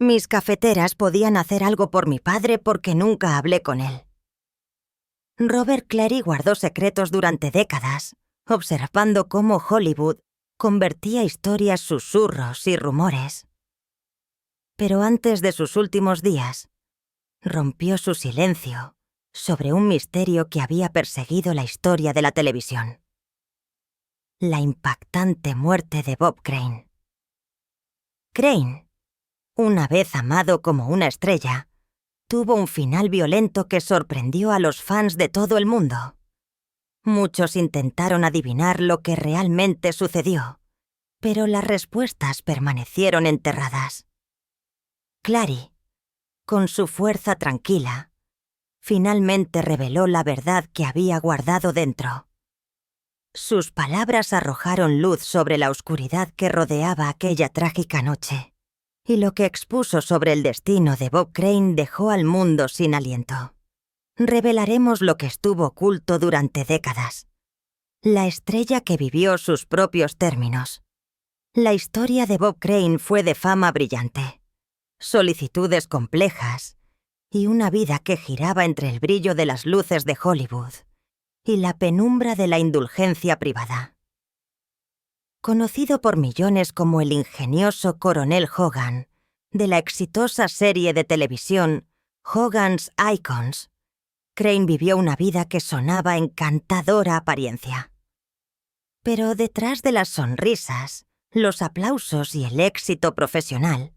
Mis cafeteras podían hacer algo por mi padre porque nunca hablé con él. Robert Clary guardó secretos durante décadas, observando cómo Hollywood convertía historias, susurros y rumores. Pero antes de sus últimos días, rompió su silencio sobre un misterio que había perseguido la historia de la televisión: la impactante muerte de Bob Crane. Crane, una vez amado como una estrella, tuvo un final violento que sorprendió a los fans de todo el mundo. Muchos intentaron adivinar lo que realmente sucedió, pero las respuestas permanecieron enterradas. Clary, con su fuerza tranquila, finalmente reveló la verdad que había guardado dentro. Sus palabras arrojaron luz sobre la oscuridad que rodeaba aquella trágica noche, y lo que expuso sobre el destino de Bob Crane dejó al mundo sin aliento. Revelaremos lo que estuvo oculto durante décadas. La estrella que vivió sus propios términos. La historia de Bob Crane fue de fama brillante, solicitudes complejas y una vida que giraba entre el brillo de las luces de Hollywood y la penumbra de la indulgencia privada. Conocido por millones como el ingenioso coronel Hogan, de la exitosa serie de televisión Hogan's Icons, Crane vivió una vida que sonaba encantadora apariencia. Pero detrás de las sonrisas, los aplausos y el éxito profesional,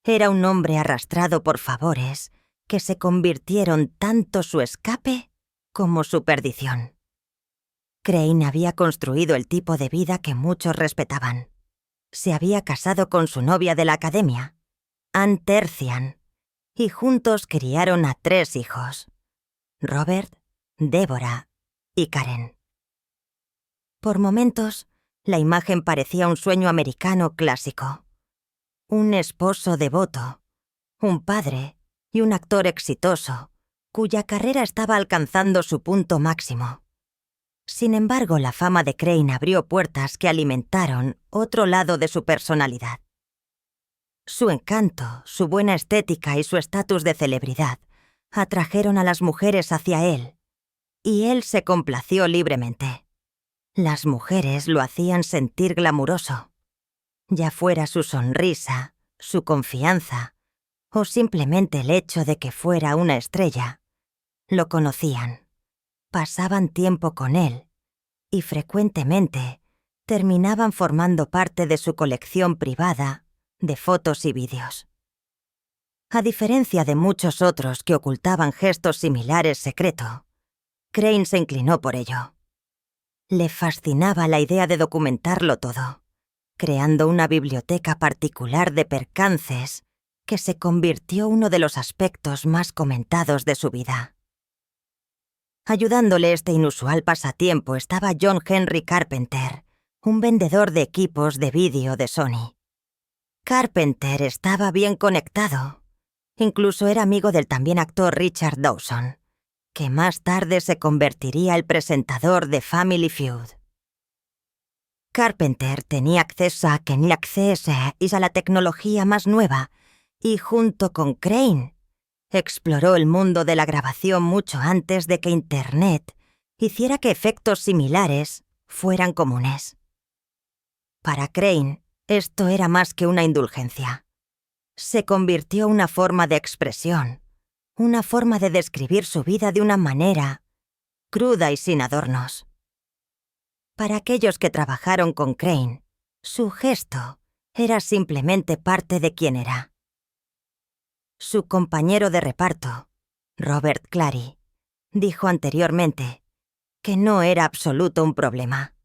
era un hombre arrastrado por favores que se convirtieron tanto su escape como su perdición. Crane había construido el tipo de vida que muchos respetaban. Se había casado con su novia de la academia, Ann Tercian, y juntos criaron a 3 hijos: Robert, Deborah y Karen. Por momentos, la imagen parecía un sueño americano clásico. Un esposo devoto, un padre y un actor exitoso, cuya carrera estaba alcanzando su punto máximo. Sin embargo, la fama de Crane abrió puertas que alimentaron otro lado de su personalidad. Su encanto, su buena estética y su estatus de celebridad atrajeron a las mujeres hacia él, y él se complació libremente. Las mujeres lo hacían sentir glamuroso, ya fuera su sonrisa, su confianza o simplemente el hecho de que fuera una estrella. Lo conocían, pasaban tiempo con él y frecuentemente terminaban formando parte de su colección privada de fotos y vídeos. A diferencia de muchos otros que ocultaban gestos similares secreto, Crane se inclinó por ello. Le fascinaba la idea de documentarlo todo, creando una biblioteca particular de percances que se convirtió uno de los aspectos más comentados de su vida. Ayudándole este inusual pasatiempo estaba John Henry Carpenter, un vendedor de equipos de vídeo de Sony. Carpenter estaba bien conectado. Incluso era amigo del también actor Richard Dawson, que más tarde se convertiría el presentador de Family Feud. Carpenter tenía acceso a la tecnología más nueva y junto con Crane exploró el mundo de la grabación mucho antes de que Internet hiciera que efectos similares fueran comunes. Para Crane, esto era más que una indulgencia. Se convirtió en una forma de expresión, una forma de describir su vida de una manera cruda y sin adornos. Para aquellos que trabajaron con Crane, su gesto era simplemente parte de quién era. Su compañero de reparto, Robert Clary, dijo anteriormente que no era absoluto un problema.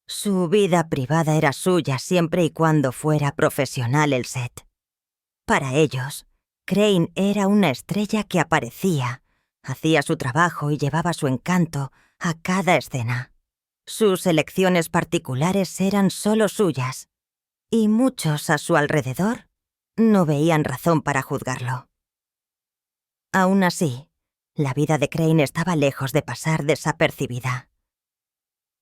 Su vida privada era suya siempre y cuando fuera profesional el set. Para ellos, Crane era una estrella que aparecía, hacía su trabajo y llevaba su encanto a cada escena. Sus elecciones particulares eran solo suyas, y muchos a su alrededor no veían razón para juzgarlo. Aún así, la vida de Crane estaba lejos de pasar desapercibida.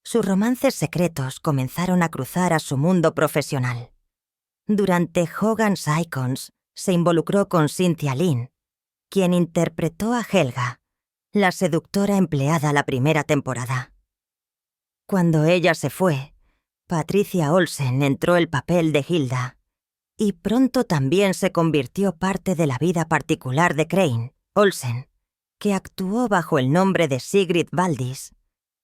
Sus romances secretos comenzaron a cruzar a su mundo profesional. Durante Hogan's Icons, se involucró con Cynthia Lynn, quien interpretó a Helga, la seductora empleada la primera temporada. Cuando ella se fue, Patricia Olsen entró el papel de Hilda, y pronto también se convirtió parte de la vida particular de Crane, Olsen, que actuó bajo el nombre de Sigrid Valdis.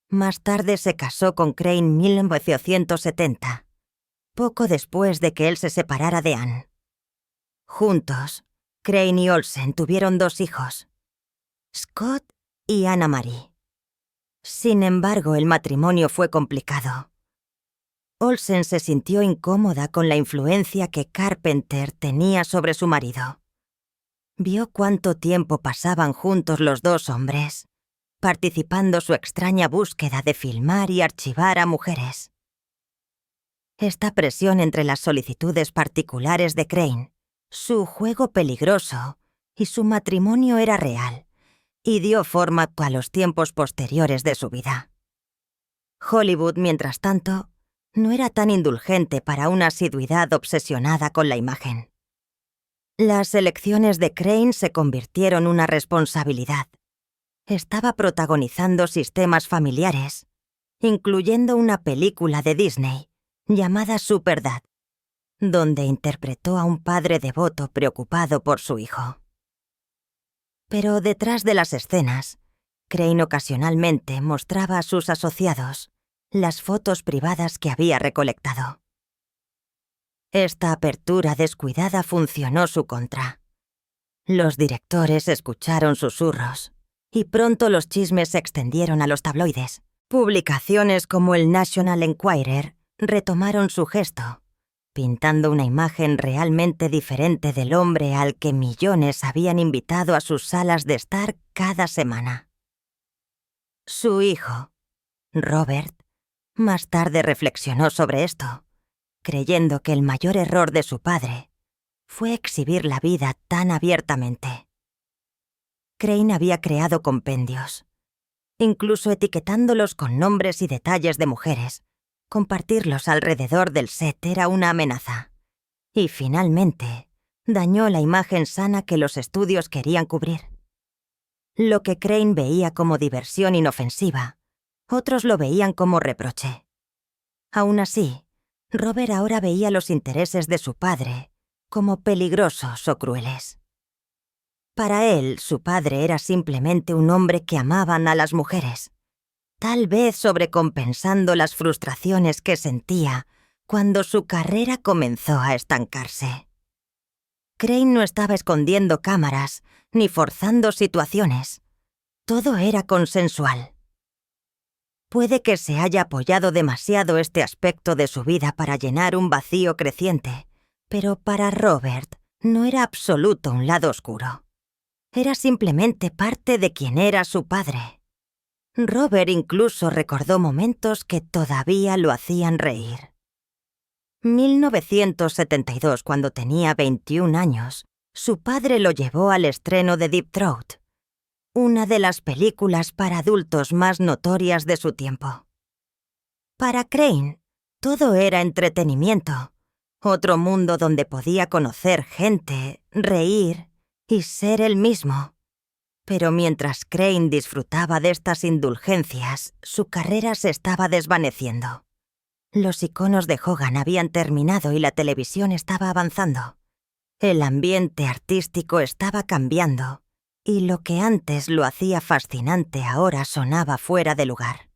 Más tarde se casó con Crane en 1970, poco después de que él se separara de Anne. Juntos, Crane y Olsen tuvieron 2 hijos, Scott y Anna Marie. Sin embargo, el matrimonio fue complicado. Olsen se sintió incómoda con la influencia que Carpenter tenía sobre su marido. Vio cuánto tiempo pasaban juntos los 2 hombres, participando su extraña búsqueda de filmar y archivar a mujeres. Esta presión entre las solicitudes particulares de Crane, su juego peligroso y su matrimonio era real, y dio forma a los tiempos posteriores de su vida. Hollywood, mientras tanto, no era tan indulgente para una asiduidad obsesionada con la imagen. Las elecciones de Crane se convirtieron en una responsabilidad. Estaba protagonizando sistemas familiares, incluyendo una película de Disney llamada Superdad, donde interpretó a un padre devoto preocupado por su hijo. Pero detrás de las escenas, Crane ocasionalmente mostraba a sus asociados las fotos privadas que había recolectado. Esta apertura descuidada funcionó su contra. Los directores escucharon susurros, y pronto los chismes se extendieron a los tabloides. Publicaciones como el National Enquirer retomaron su gesto, pintando una imagen realmente diferente del hombre al que millones habían invitado a sus salas de estar cada semana. Su hijo, Robert, más tarde reflexionó sobre esto, creyendo que el mayor error de su padre fue exhibir la vida tan abiertamente. Crane había creado compendios, incluso etiquetándolos con nombres y detalles de mujeres. Compartirlos alrededor del set era una amenaza. Y finalmente, dañó la imagen sana que los estudios querían cubrir. Lo que Crane veía como diversión inofensiva, otros lo veían como reproche. Aún así, Robert ahora veía los intereses de su padre como peligrosos o crueles. Para él, su padre era simplemente un hombre que amaban a las mujeres, tal vez sobrecompensando las frustraciones que sentía cuando su carrera comenzó a estancarse. Crane no estaba escondiendo cámaras ni forzando situaciones. Todo era consensual. Puede que se haya apoyado demasiado este aspecto de su vida para llenar un vacío creciente, pero para Robert no era absoluto un lado oscuro. Era simplemente parte de quien era su padre. Robert incluso recordó momentos que todavía lo hacían reír. 1972, cuando tenía 21 años, su padre lo llevó al estreno de Deep Throat, una de las películas para adultos más notorias de su tiempo. Para Crane, todo era entretenimiento, otro mundo donde podía conocer gente, reír y ser él mismo. Pero mientras Crane disfrutaba de estas indulgencias, su carrera se estaba desvaneciendo. Los iconos de Hogan habían terminado y la televisión estaba avanzando. El ambiente artístico estaba cambiando, y lo que antes lo hacía fascinante ahora sonaba fuera de lugar.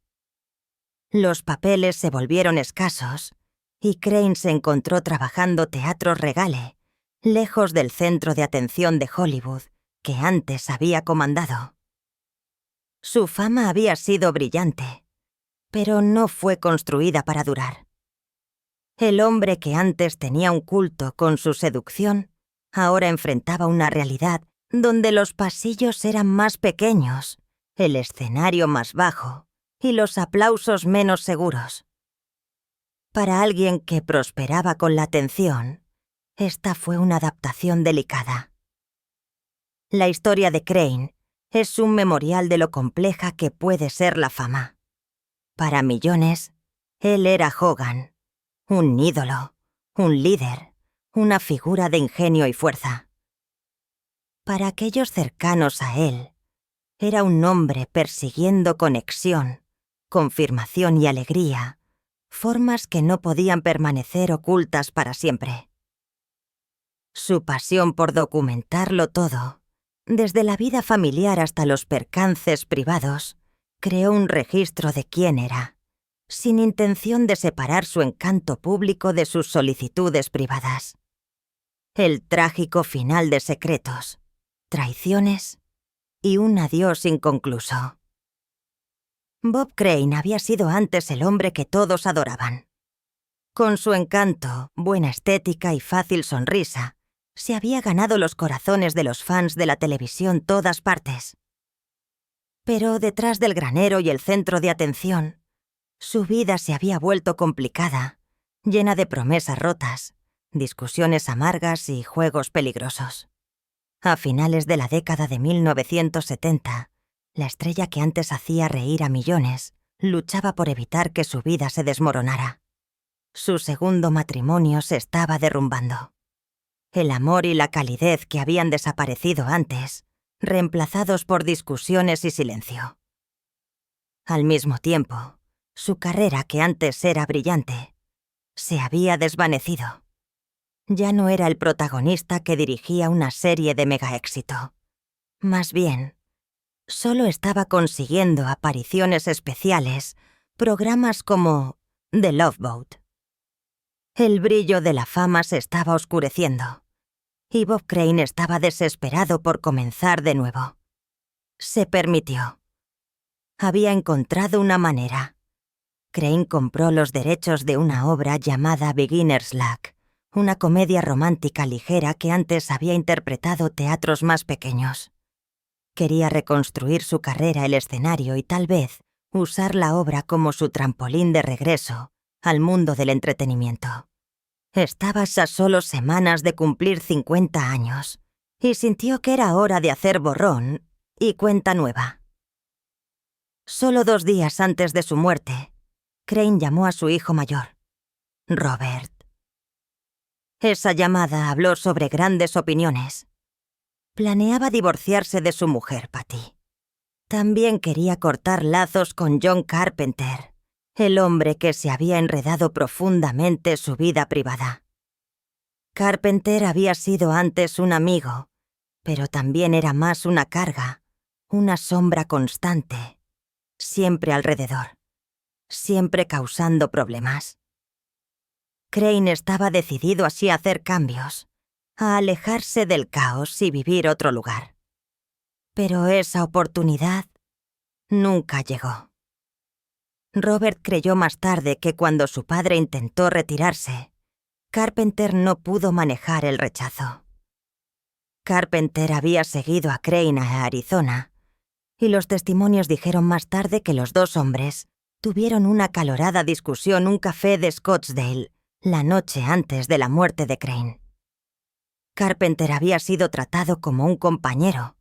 Los papeles se volvieron escasos, y Crane se encontró trabajando teatros regale, lejos del centro de atención de Hollywood que antes había comandado. Su fama había sido brillante, pero no fue construida para durar. El hombre que antes tenía un culto con su seducción, ahora enfrentaba una realidad donde los pasillos eran más pequeños, el escenario más bajo y los aplausos menos seguros. Para alguien que prosperaba con la atención, esta fue una adaptación delicada. La historia de Crane es un memorial de lo compleja que puede ser la fama. Para millones, él era Hogan, un ídolo, un líder, una figura de ingenio y fuerza. Para aquellos cercanos a él, era un hombre persiguiendo conexión, confirmación y alegría, formas que no podían permanecer ocultas para siempre. Su pasión por documentarlo todo, desde la vida familiar hasta los percances privados, creó un registro de quién era, sin intención de separar su encanto público de sus solicitudes privadas. El trágico final de secretos, traiciones y un adiós inconcluso. Bob Crane había sido antes el hombre que todos adoraban. Con su encanto, buena estética y fácil sonrisa, se había ganado los corazones de los fans de la televisión todas partes. Pero detrás del granero y el centro de atención, su vida se había vuelto complicada, llena de promesas rotas, discusiones amargas y juegos peligrosos. A finales de la década de 1970, la estrella que antes hacía reír a millones luchaba por evitar que su vida se desmoronara. Su segundo matrimonio se estaba derrumbando. El amor y la calidez que habían desaparecido antes, reemplazados por discusiones y silencio. Al mismo tiempo, su carrera, que antes era brillante, se había desvanecido. Ya no era el protagonista que dirigía una serie de mega éxito. Más bien, solo estaba consiguiendo apariciones especiales, programas como The Love Boat. El brillo de la fama se estaba oscureciendo, y Bob Crane estaba desesperado por comenzar de nuevo. Se permitió. Había encontrado una manera. Crane compró los derechos de una obra llamada Beginner's Luck, una comedia romántica ligera que antes había interpretado teatros más pequeños. Quería reconstruir su carrera el escenario y tal vez usar la obra como su trampolín de regreso al mundo del entretenimiento. Estaba a solo semanas de cumplir 50 años y sintió que era hora de hacer borrón y cuenta nueva. Solo 2 días antes de su muerte, Crane llamó a su hijo mayor, Robert. Esa llamada habló sobre grandes opiniones. Planeaba divorciarse de su mujer, Patty. También quería cortar lazos con John Carpenter, el hombre que se había enredado profundamente su vida privada. Carpenter había sido antes un amigo, pero también era más una carga, una sombra constante, siempre alrededor, siempre causando problemas. Crane estaba decidido así a hacer cambios, a alejarse del caos y vivir otro lugar. Pero esa oportunidad nunca llegó. Robert creyó más tarde que cuando su padre intentó retirarse, Carpenter no pudo manejar el rechazo. Carpenter había seguido a Crane a Arizona, y los testimonios dijeron más tarde que los dos hombres tuvieron una acalorada discusión en un café de Scottsdale la noche antes de la muerte de Crane. Carpenter había sido tratado como un compañero,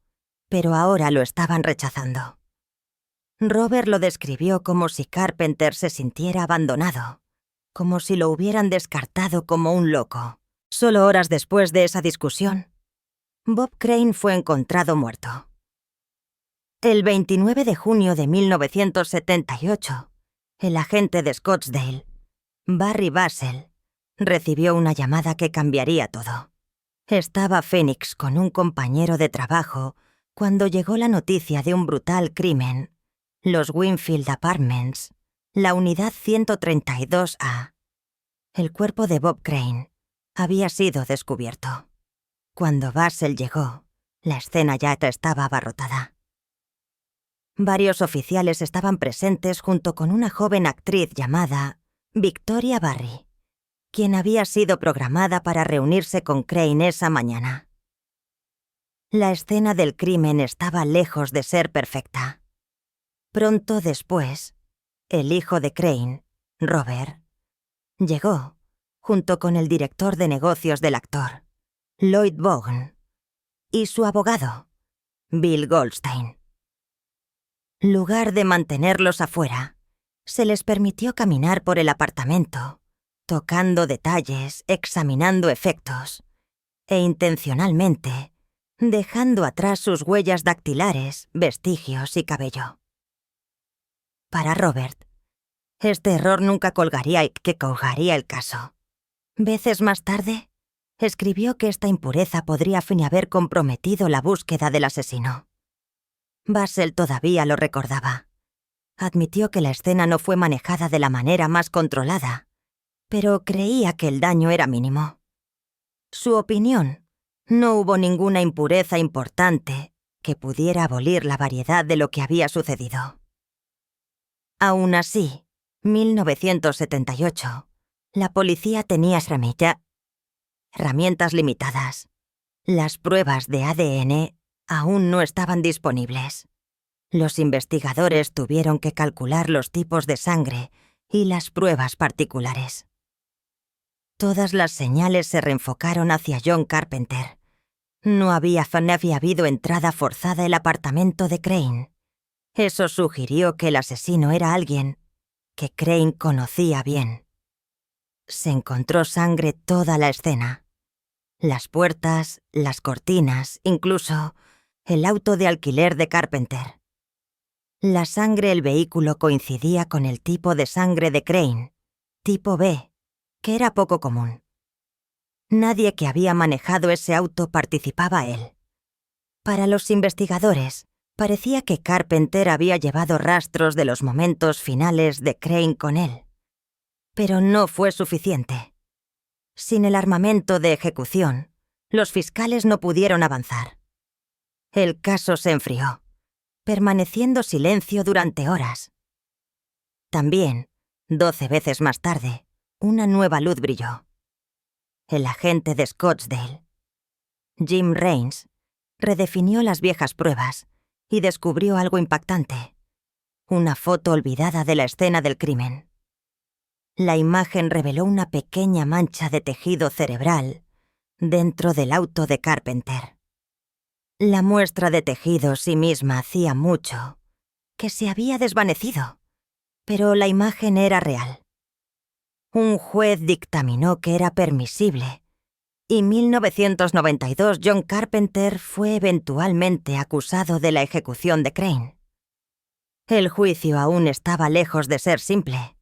pero ahora lo estaban rechazando. Robert lo describió como si Carpenter se sintiera abandonado, como si lo hubieran descartado como un loco. Solo horas después de esa discusión, Bob Crane fue encontrado muerto. El 29 de junio de 1978, el agente de Scottsdale, Barry Bassel, recibió una llamada que cambiaría todo. Estaba Phoenix con un compañero de trabajo cuando llegó la noticia de un brutal crimen. Los Winfield Apartments, la unidad 132A. El cuerpo de Bob Crane había sido descubierto. Cuando Bassel llegó, la escena ya estaba abarrotada. Varios oficiales estaban presentes junto con una joven actriz llamada Victoria Barry, quien había sido programada para reunirse con Crane esa mañana. La escena del crimen estaba lejos de ser perfecta. Pronto después, el hijo de Crane, Robert, llegó, junto con el director de negocios del actor, Lloyd Bogan, y su abogado, Bill Goldstein. Lugar de mantenerlos afuera, se les permitió caminar por el apartamento, tocando detalles, examinando efectos, e intencionalmente dejando atrás sus huellas dactilares, vestigios y cabello. Para Robert, este error nunca colgaría el caso. Veces más tarde, escribió que esta impureza podría fin haber comprometido la búsqueda del asesino. Basel todavía lo recordaba. Admitió que la escena no fue manejada de la manera más controlada, pero creía que el daño era mínimo. Su opinión: no hubo ninguna impureza importante que pudiera abolir la variedad de lo que había sucedido. Aún así, 1978, la policía tenía herramientas limitadas. Las pruebas de ADN aún no estaban disponibles. Los investigadores tuvieron que calcular los tipos de sangre y las pruebas particulares. Todas las señales se reenfocaron hacia John Carpenter. No había habido entrada forzada al apartamento de Crane. Eso sugirió que el asesino era alguien que Crane conocía bien. Se encontró sangre toda la escena. Las puertas, las cortinas, incluso el auto de alquiler de Carpenter. La sangre del vehículo coincidía con el tipo de sangre de Crane, tipo B, que era poco común. Nadie que había manejado ese auto participaba él. Para los investigadores, parecía que Carpenter había llevado rastros de los momentos finales de Crane con él. Pero no fue suficiente. Sin el armamento de ejecución, los fiscales no pudieron avanzar. El caso se enfrió, permaneciendo silencio durante horas. También, 12 veces más tarde, una nueva luz brilló. El agente de Scottsdale, Jim Raines, redefinió las viejas pruebas y descubrió algo impactante: una foto olvidada de la escena del crimen. La imagen reveló una pequeña mancha de tejido cerebral dentro del auto de Carpenter. La muestra de tejido sí misma hacía mucho que se había desvanecido, pero la imagen era real. Un juez dictaminó que era permisible, y en 1992 John Carpenter fue eventualmente acusado de la ejecución de Crane. El juicio aún estaba lejos de ser simple.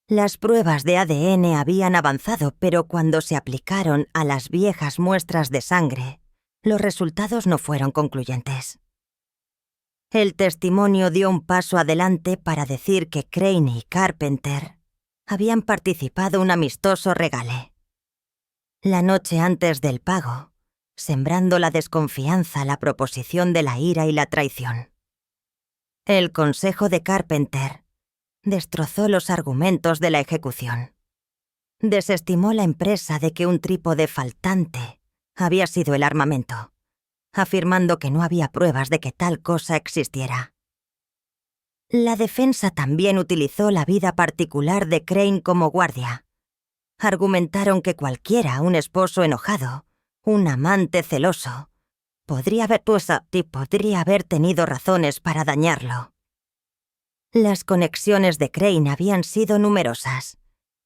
Las pruebas de ADN habían avanzado, pero cuando se aplicaron a las viejas muestras de sangre, los resultados no fueron concluyentes. El testimonio dio un paso adelante para decir que Crane y Carpenter habían participado en un amistoso regale. La noche antes del pago, sembrando la desconfianza, la proposición de la ira y la traición. El consejo de Carpenter destrozó los argumentos de la ejecución. Desestimó la empresa de que un trípode faltante había sido el armamento, afirmando que no había pruebas de que tal cosa existiera. La defensa también utilizó la vida particular de Crane como guardia. Argumentaron que cualquiera, un esposo enojado, un amante celoso, podría haber tenido razones para dañarlo. Las conexiones de Crane habían sido numerosas,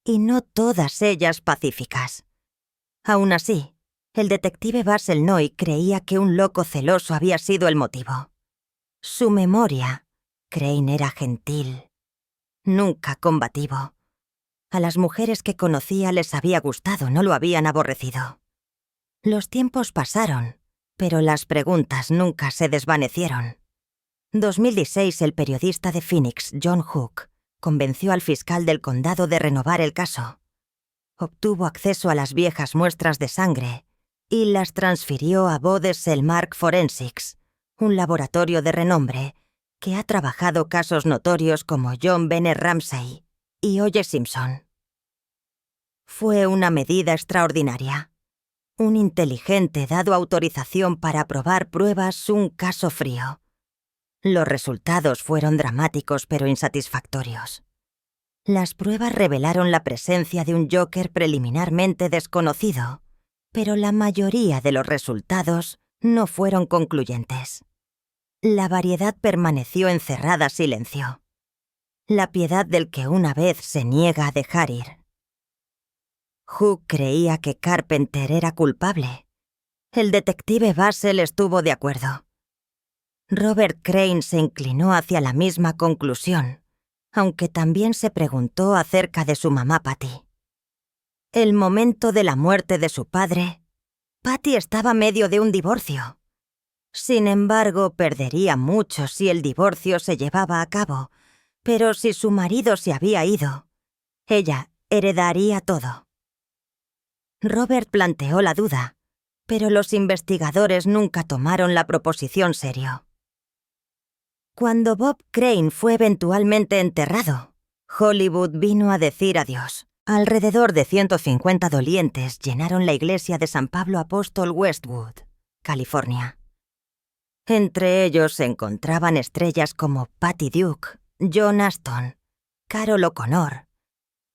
y no todas ellas pacíficas. Aún así, el detective Basel Noy creía que un loco celoso había sido el motivo. Su memoria: Crane era gentil, nunca combativo. A las mujeres que conocía les había gustado, no lo habían aborrecido. Los tiempos pasaron, pero las preguntas nunca se desvanecieron. 2016, el periodista de Phoenix, John Hook, convenció al fiscal del condado de renovar el caso. Obtuvo acceso a las viejas muestras de sangre y las transfirió a Bode Selmark Forensics, un laboratorio de renombre que ha trabajado casos notorios como John Bennett Ramsey y O.J. Simpson. Fue una medida extraordinaria. Un inteligente dado autorización para probar pruebas, un caso frío. Los resultados fueron dramáticos pero insatisfactorios. Las pruebas revelaron la presencia de un Joker preliminarmente desconocido, pero la mayoría de los resultados no fueron concluyentes. La variedad permaneció encerrada a silencio. La piedad del que una vez se niega a dejar ir. Hugh creía que Carpenter era culpable. El detective Basel estuvo de acuerdo. Robert Crane se inclinó hacia la misma conclusión, aunque también se preguntó acerca de su mamá Patty. El momento de la muerte de su padre, Patty estaba medio de un divorcio. Sin embargo, perdería mucho si el divorcio se llevaba a cabo, pero si su marido se había ido, ella heredaría todo. Robert planteó la duda, pero los investigadores nunca tomaron la proposición serio. Cuando Bob Crane fue eventualmente enterrado, Hollywood vino a decir adiós. Alrededor de 150 dolientes llenaron la iglesia de San Pablo Apóstol Westwood, California. Entre ellos se encontraban estrellas como Patty Duke, John Aston, Carol O'Connor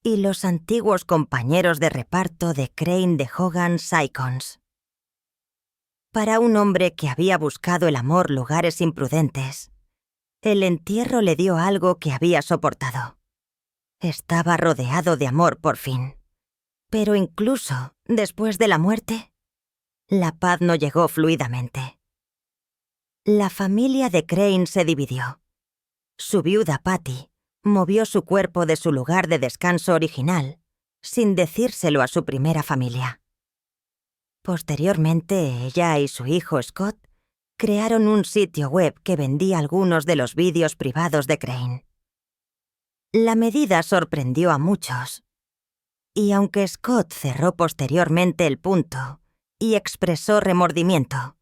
y los antiguos compañeros de reparto de Crane de Hogan's Icons. Para un hombre que había buscado el amor lugares imprudentes, el entierro le dio algo que había soportado. Estaba rodeado de amor por fin. Pero incluso después de la muerte, la paz no llegó fluidamente. La familia de Crane se dividió. Su viuda Patty movió su cuerpo de su lugar de descanso original, sin decírselo a su primera familia. Posteriormente, ella y su hijo Scott crearon un sitio web que vendía algunos de los vídeos privados de Crane. La medida sorprendió a muchos, y aunque Scott cerró posteriormente el punto y expresó remordimiento,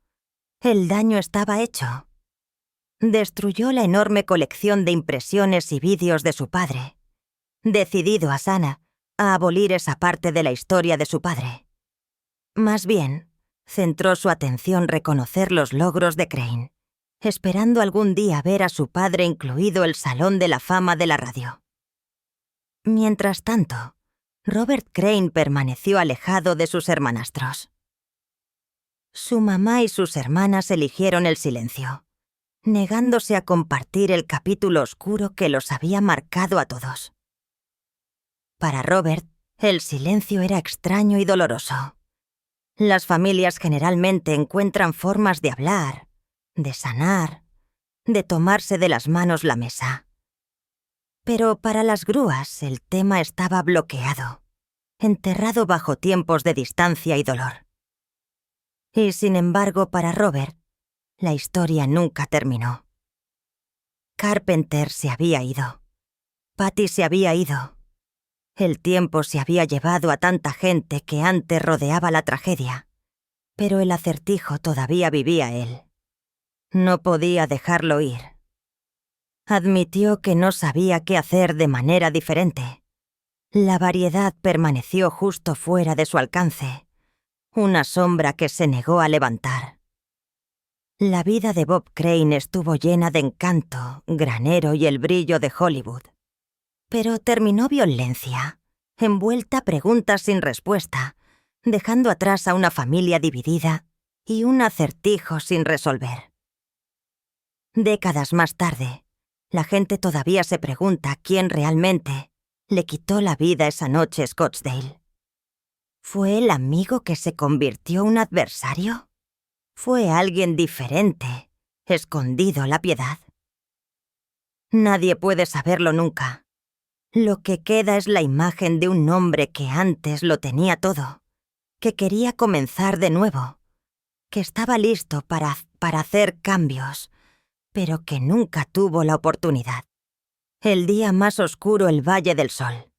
el daño estaba hecho. Destruyó la enorme colección de impresiones y vídeos de su padre, decidido Asana a abolir esa parte de la historia de su padre. Más bien, centró su atención en reconocer los logros de Crane, esperando algún día ver a su padre incluido el Salón de la Fama de la radio. Mientras tanto, Robert Crane permaneció alejado de sus hermanastros. Su mamá y sus hermanas eligieron el silencio, negándose a compartir el capítulo oscuro que los había marcado a todos. Para Robert, el silencio era extraño y doloroso. Las familias generalmente encuentran formas de hablar, de sanar, de tomarse de las manos la mesa. Pero para las grúas el tema estaba bloqueado, enterrado bajo tiempos de distancia y dolor. Y sin embargo, para Robert, la historia nunca terminó. Carpenter se había ido. Patty se había ido. El tiempo se había llevado a tanta gente que antes rodeaba la tragedia, pero el acertijo todavía vivía él. No podía dejarlo ir. Admitió que no sabía qué hacer de manera diferente. La variedad permaneció justo fuera de su alcance, una sombra que se negó a levantar. La vida de Bob Crane estuvo llena de encanto, granero y el brillo de Hollywood. Pero terminó violencia, envuelta a preguntas sin respuesta, dejando atrás a una familia dividida y un acertijo sin resolver. Décadas más tarde, la gente todavía se pregunta quién realmente le quitó la vida esa noche a Scottsdale. ¿Fue el amigo que se convirtió en un adversario? ¿Fue alguien diferente, escondido la piedad? Nadie puede saberlo nunca. Lo que queda es la imagen de un hombre que antes lo tenía todo, que quería comenzar de nuevo, que estaba listo para hacer cambios, pero que nunca tuvo la oportunidad. El día más oscuro, el Valle del Sol.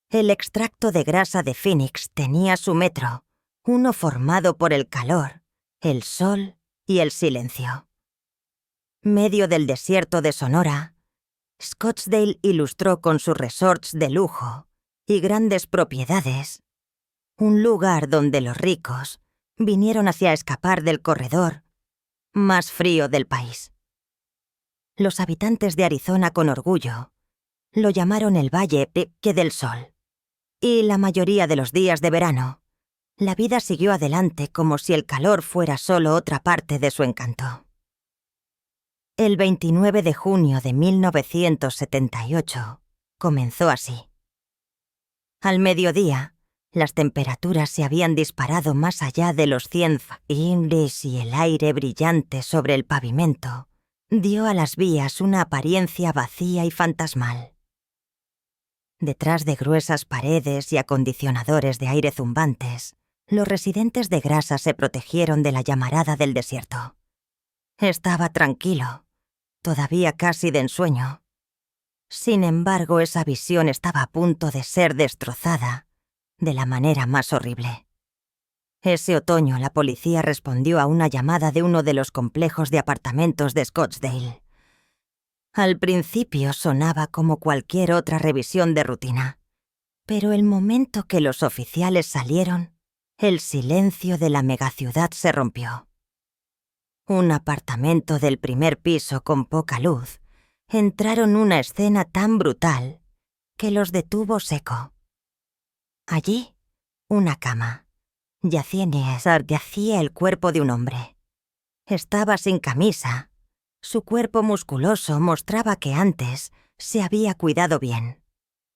El extracto de grasa de Phoenix tenía su metro, uno formado por el calor, el sol y el silencio. Medio del desierto de Sonora, Scottsdale ilustró con sus resorts de lujo y grandes propiedades un lugar donde los ricos vinieron hacia escapar del corredor más frío del país. Los habitantes de Arizona con orgullo lo llamaron el Valle del Sol. Y la mayoría de los días de verano, la vida siguió adelante como si el calor fuera solo otra parte de su encanto. El 29 de junio de 1978 comenzó así. Al mediodía, Las temperaturas se habían disparado más allá de los 100 Fahrenheit y el aire brillante sobre el pavimento dio a las vías una apariencia vacía y fantasmal. Detrás de gruesas paredes y acondicionadores de aire zumbantes, los residentes de Grasa se protegieron de la llamarada del desierto. Estaba tranquilo, todavía casi de ensueño. Sin embargo, esa visión estaba a punto de ser destrozada de la manera más horrible. Ese otoño, la policía respondió a una llamada de uno de los complejos de apartamentos de Scottsdale. Al principio sonaba como cualquier otra revisión de rutina, pero el momento que los oficiales salieron, el silencio de la megaciudad se rompió. Un apartamento del primer piso con poca luz entraron una escena tan brutal que los detuvo seco. Allí, una cama. Yacía el cuerpo de un hombre. Estaba sin camisa. Su cuerpo musculoso mostraba que antes se había cuidado bien.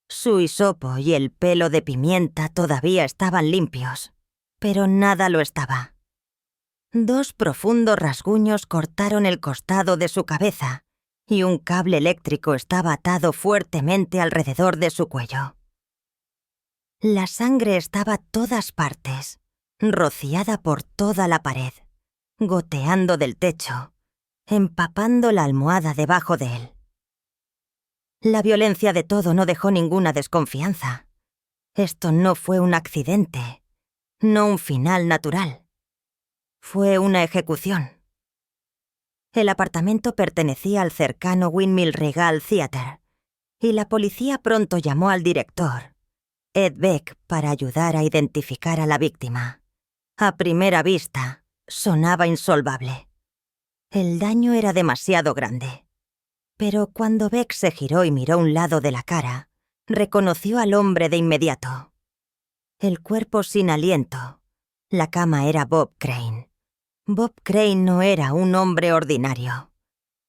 Su hisopo y el pelo de pimienta todavía estaban limpios, pero nada lo estaba. 2 profundos rasguños cortaron el costado de su cabeza y un cable eléctrico estaba atado fuertemente alrededor de su cuello. La sangre estaba a todas partes, rociada por toda la pared, goteando del techo, empapando la almohada debajo de él. La violencia de todo no dejó ninguna desconfianza. Esto no fue un accidente, no un final natural. Fue una ejecución. El apartamento pertenecía al cercano Windmill Regal Theatre, y la policía pronto llamó al director, Ed Beck, para ayudar a identificar a la víctima. A primera vista, sonaba insolvable. El daño era demasiado grande. Pero cuando Beck se giró y miró un lado de la cara, reconoció al hombre de inmediato. El cuerpo sin aliento. La cama era Bob Crane. Bob Crane no era un hombre ordinario.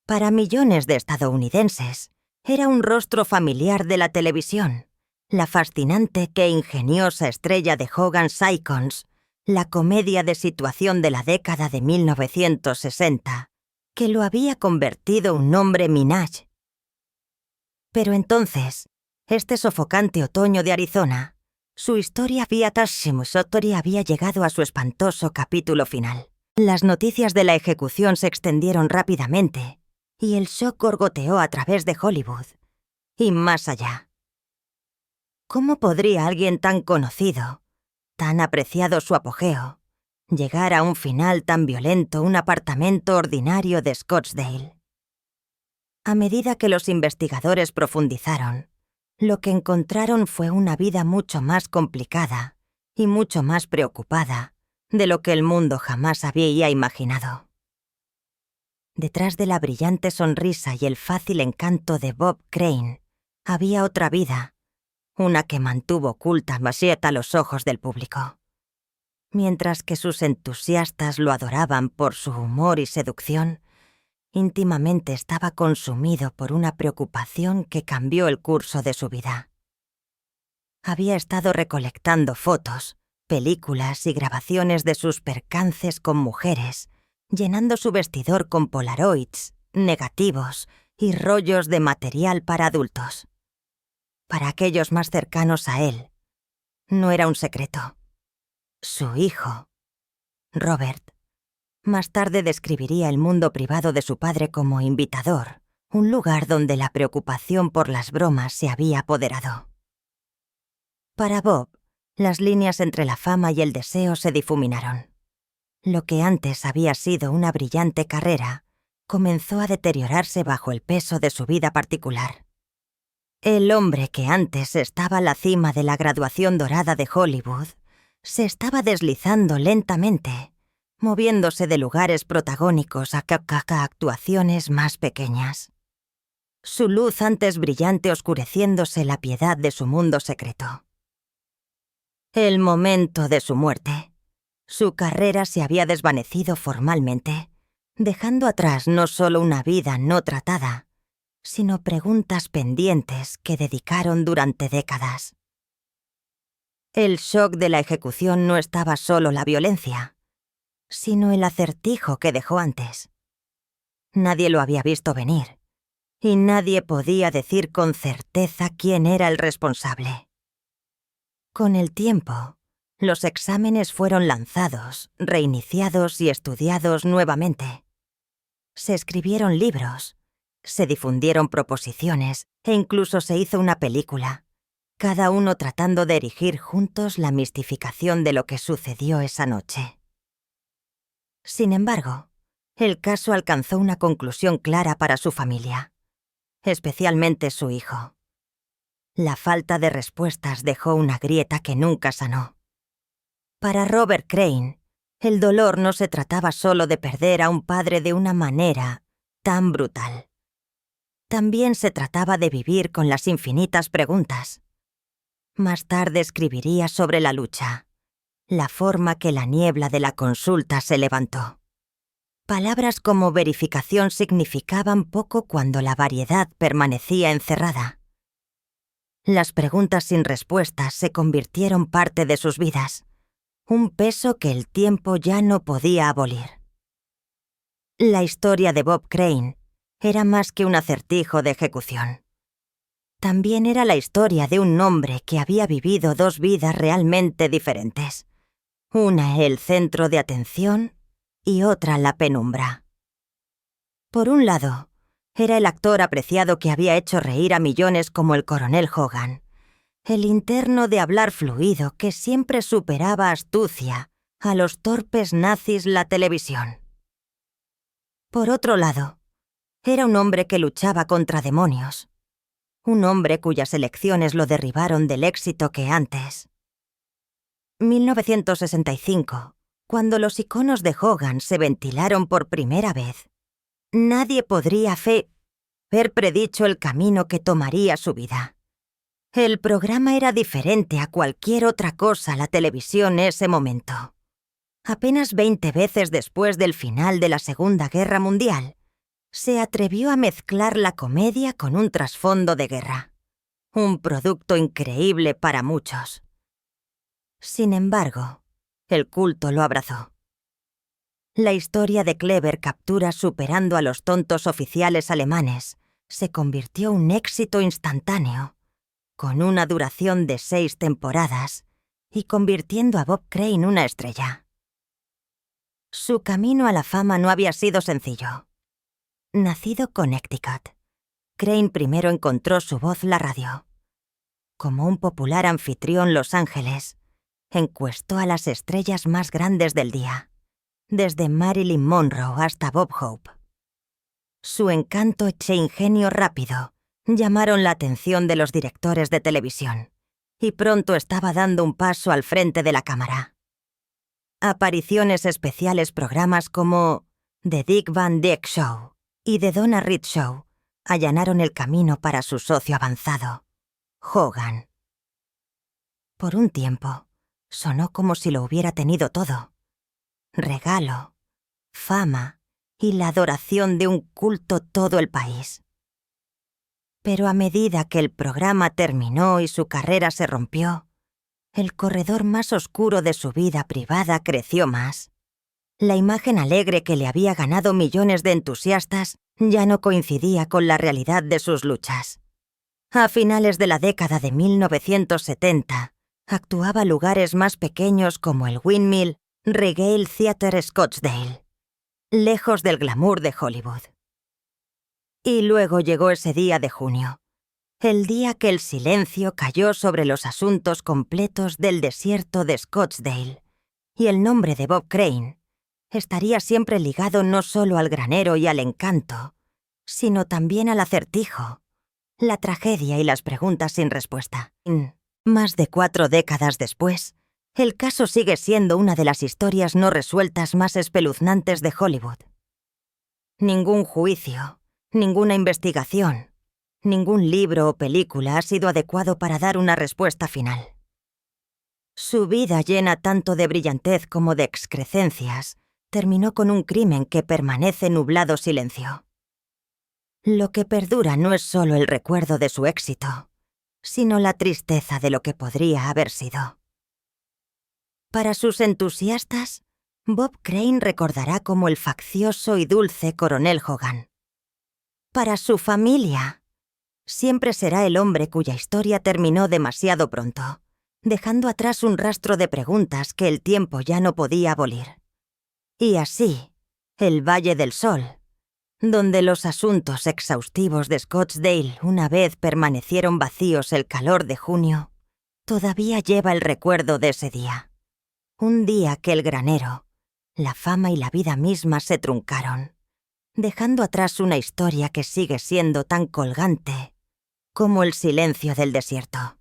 Para millones de estadounidenses, era un rostro familiar de la televisión, la fascinante e ingeniosa estrella de Hogan's Icons, la comedia de situación de la década de 1960, que lo había convertido un hombre minaj. Pero entonces, este sofocante otoño de Arizona, su historia había llegado a su espantoso capítulo final. Las noticias de la ejecución se extendieron rápidamente, y el shock gorgoteó a través de Hollywood, y más allá. ¿Cómo podría alguien tan conocido, tan apreciado su apogeo, llegar a un final tan violento un apartamento ordinario de Scottsdale? A medida que los investigadores profundizaron, lo que encontraron fue una vida mucho más complicada y mucho más preocupada de lo que el mundo jamás había imaginado. Detrás de la brillante sonrisa y el fácil encanto de Bob Crane había otra vida, una que mantuvo oculta a los ojos del público. Mientras que sus entusiastas lo adoraban por su humor y seducción, íntimamente estaba consumido por una preocupación que cambió el curso de su vida. Había estado recolectando fotos, películas y grabaciones de sus percances con mujeres, llenando su vestidor con polaroids, negativos y rollos de material para adultos. Para aquellos más cercanos a él, no era un secreto. Su hijo, Robert, más tarde describiría el mundo privado de su padre como invitador, un lugar donde la preocupación por las bromas se había apoderado. Para Bob, las líneas entre la fama y el deseo se difuminaron. Lo que antes había sido una brillante carrera comenzó a deteriorarse bajo el peso de su vida particular. El hombre que antes estaba a la cima de la graduación dorada de Hollywood se estaba deslizando lentamente, moviéndose de lugares protagónicos a actuaciones más pequeñas. Su luz antes brillante oscureciéndose la piedad de su mundo secreto. El momento de su muerte. Su carrera se había desvanecido formalmente, dejando atrás no solo una vida no tratada, sino preguntas pendientes que dedicaron durante décadas. El shock de la ejecución no estaba solo la violencia, sino el acertijo que dejó antes. Nadie lo había visto venir, y nadie podía decir con certeza quién era el responsable. Con el tiempo, los exámenes fueron lanzados, reiniciados y estudiados nuevamente. Se escribieron libros, se difundieron proposiciones e incluso se hizo una película, cada uno tratando de erigir juntos la mistificación de lo que sucedió esa noche. Sin embargo, el caso alcanzó una conclusión clara para su familia, especialmente su hijo. La falta de respuestas dejó una grieta que nunca sanó. Para Robert Crane, el dolor no se trataba solo de perder a un padre de una manera tan brutal. También se trataba de vivir con las infinitas preguntas. Más tarde escribiría sobre la lucha, la forma que la niebla de la consulta se levantó. Palabras como verificación significaban poco cuando la variedad permanecía encerrada. Las preguntas sin respuestas se convirtieron parte de sus vidas, un peso que el tiempo ya no podía abolir. La historia de Bob Crane era más que un acertijo de ejecución. También era la historia de un hombre que había vivido dos vidas realmente diferentes. Una el centro de atención y otra la penumbra. Por un lado, era el actor apreciado que había hecho reír a millones como el coronel Hogan, el interno de hablar fluido que siempre superaba astucia a los torpes nazis la televisión. Por otro lado, era un hombre que luchaba contra demonios, un hombre cuyas elecciones lo derribaron del éxito que antes. 1965, cuando los iconos de Hogan se ventilaron por primera vez, nadie podría haber predicho el camino que tomaría su vida. El programa era diferente a cualquier otra cosa la televisión ese momento. Apenas 20 veces después del final de la Segunda Guerra Mundial, se atrevió a mezclar la comedia con un trasfondo de guerra. Un producto increíble para muchos. Sin embargo, el culto lo abrazó. La historia de Clever captura superando a los tontos oficiales alemanes se convirtió en un éxito instantáneo, con una duración de 6 temporadas y convirtiendo a Bob Crane una estrella. Su camino a la fama no había sido sencillo. Nacido Connecticut, Crane primero encontró su voz la radio. Como un popular anfitrión Los Ángeles, encuestó a las estrellas más grandes del día, desde Marilyn Monroe hasta Bob Hope. Su encanto e ingenio rápido llamaron la atención de los directores de televisión, y pronto estaba dando un paso al frente de la cámara. Apariciones especiales programas como The Dick Van Dyke Show y The Donna Reed Show allanaron el camino para su socio avanzado, Hogan. Por un tiempo, sonó como si lo hubiera tenido todo. Regalo, fama y la adoración de un culto todo el país. Pero a medida que el programa terminó y su carrera se rompió, el corredor más oscuro de su vida privada creció más. La imagen alegre que le había ganado millones de entusiastas ya no coincidía con la realidad de sus luchas. A finales de la década de 1970, actuaba en lugares más pequeños como el Windmill Regale Theatre Scottsdale, lejos del glamour de Hollywood. Y luego llegó ese día de junio, el día que el silencio cayó sobre los asuntos completos del desierto de Scottsdale, y el nombre de Bob Crane estaría siempre ligado no solo al granero y al encanto, sino también al acertijo, la tragedia y las preguntas sin respuesta. Más de 4 décadas después, el caso sigue siendo una de las historias no resueltas más espeluznantes de Hollywood. Ningún juicio, ninguna investigación, ningún libro o película ha sido adecuado para dar una respuesta final. Su vida, llena tanto de brillantez como de excrescencias, terminó con un crimen que permanece nublado silencio. Lo que perdura no es solo el recuerdo de su éxito, sino la tristeza de lo que podría haber sido. Para sus entusiastas, Bob Crane recordará como el faccioso y dulce coronel Hogan. Para su familia, siempre será el hombre cuya historia terminó demasiado pronto, dejando atrás un rastro de preguntas que el tiempo ya no podía abolir. Y así, el Valle del Sol, donde los asuntos exhaustivos de Scottsdale una vez permanecieron vacíos el calor de junio, todavía lleva el recuerdo de ese día. Un día que el granero, la fama y la vida misma se truncaron, dejando atrás una historia que sigue siendo tan colgante como el silencio del desierto.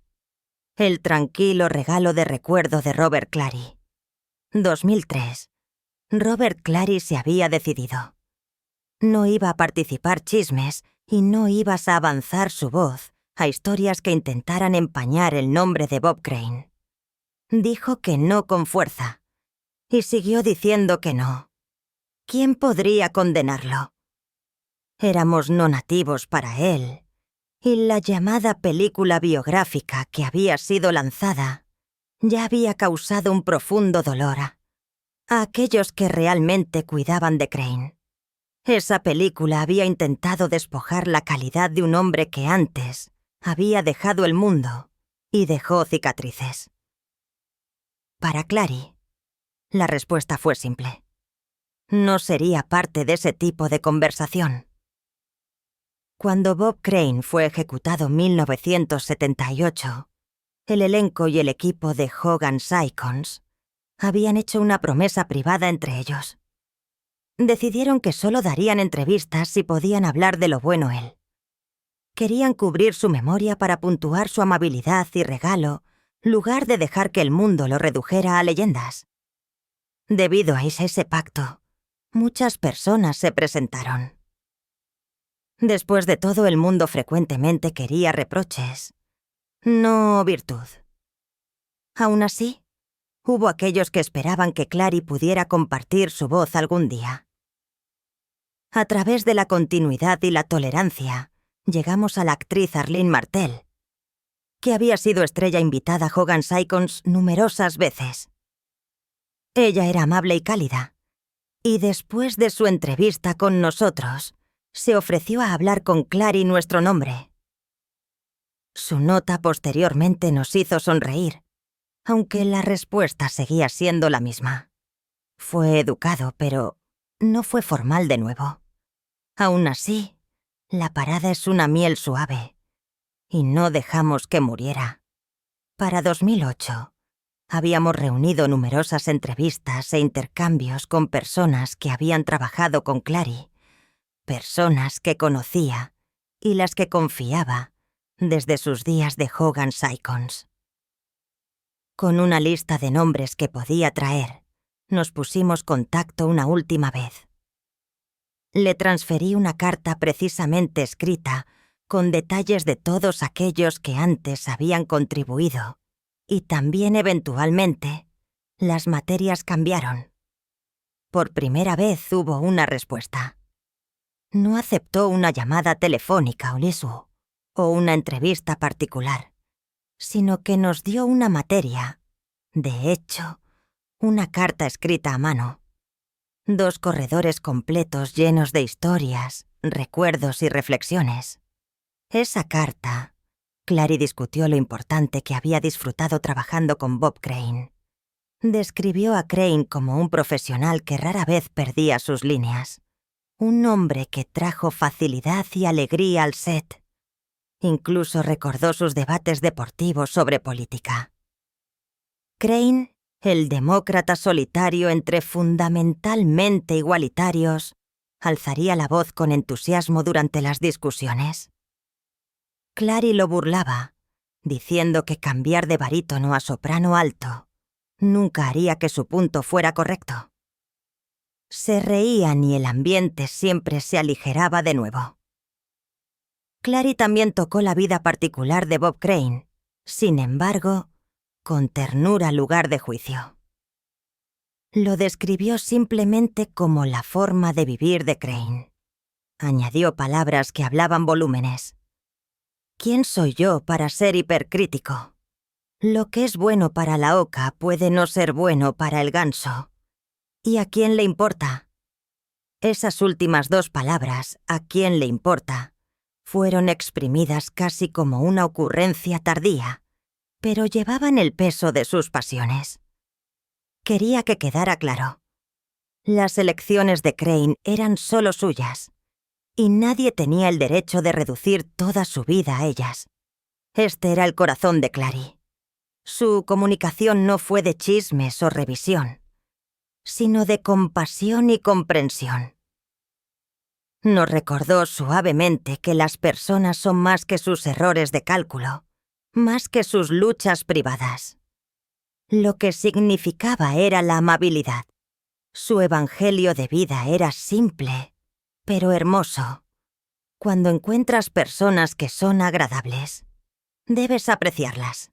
El tranquilo regalo de recuerdo de Robert Clary. 2003. Robert Clary se había decidido. No iba a participar chismes y no ibas a avanzar su voz a historias que intentaran empañar el nombre de Bob Crane. Dijo que no con fuerza, y siguió diciendo que no. ¿Quién podría condenarlo? Éramos no nativos para él, y la llamada película biográfica que había sido lanzada ya había causado un profundo dolor a aquellos que realmente cuidaban de Crane. Esa película había intentado despojar la calidad de un hombre que antes había dejado el mundo y dejó cicatrices. Para Clary, la respuesta fue simple. No sería parte de ese tipo de conversación. Cuando Bob Crane fue ejecutado en 1978, el elenco y el equipo de Hogan's Icons habían hecho una promesa privada entre ellos. Decidieron que solo darían entrevistas si podían hablar de lo bueno él. Querían cubrir su memoria para puntuar su amabilidad y regalo, lugar de dejar que el mundo lo redujera a leyendas. Debido a ese pacto, muchas personas se presentaron. Después de todo, el mundo frecuentemente quería reproches, no virtud. Aún así, hubo aquellos que esperaban que Clary pudiera compartir su voz algún día. A través de la continuidad y la tolerancia, llegamos a la actriz Arlene Martel, que había sido estrella invitada a Hogan's Icons numerosas veces. Ella era amable y cálida, y después de su entrevista con nosotros, se ofreció a hablar con Clary nuestro nombre. Su nota posteriormente nos hizo sonreír, aunque la respuesta seguía siendo la misma. Fue educado, pero no fue formal de nuevo. Aún así, la parada es una miel suave, y no dejamos que muriera. Para 2008, habíamos reunido numerosas entrevistas e intercambios con personas que habían trabajado con Clary, personas que conocía y las que confiaba desde sus días de Hogan's Icons. Con una lista de nombres que podía traer, nos pusimos contacto una última vez. Le transferí una carta precisamente escrita con detalles de todos aquellos que antes habían contribuido, y también eventualmente las materias cambiaron. Por primera vez hubo una respuesta. No aceptó una llamada telefónica o una entrevista particular, sino que nos dio una materia, de hecho, una carta escrita a mano. 2 corredores completos llenos de historias, recuerdos y reflexiones. Esa carta, Clary discutió lo importante que había disfrutado trabajando con Bob Crane. Describió a Crane como un profesional que rara vez perdía sus líneas. Un hombre que trajo facilidad y alegría al set. Incluso recordó sus debates deportivos sobre política. Crane, el demócrata solitario entre fundamentalmente igualitarios, alzaría la voz con entusiasmo durante las discusiones. Clary lo burlaba, diciendo que cambiar de barítono a soprano alto nunca haría que su punto fuera correcto. Se reían y el ambiente siempre se aligeraba de nuevo. Clary también tocó la vida particular de Bob Crane, sin embargo, con ternura lugar de juicio. Lo describió simplemente como la forma de vivir de Crane. Añadió palabras que hablaban volúmenes. ¿Quién soy yo para ser hipercrítico? Lo que es bueno para la oca puede no ser bueno para el ganso. ¿Y a quién le importa? Esas últimas dos palabras, ¿a quién le importa?, fueron exprimidas casi como una ocurrencia tardía, pero llevaban el peso de sus pasiones. Quería que quedara claro. Las elecciones de Crane eran solo suyas, y nadie tenía el derecho de reducir toda su vida a ellas. Este era el corazón de Clary. Su comunicación no fue de chismes o revisión, sino de compasión y comprensión. Nos recordó suavemente que las personas son más que sus errores de cálculo, más que sus luchas privadas. Lo que significaba era la amabilidad. Su evangelio de vida era simple, pero hermoso. Cuando encuentras personas que son agradables, debes apreciarlas.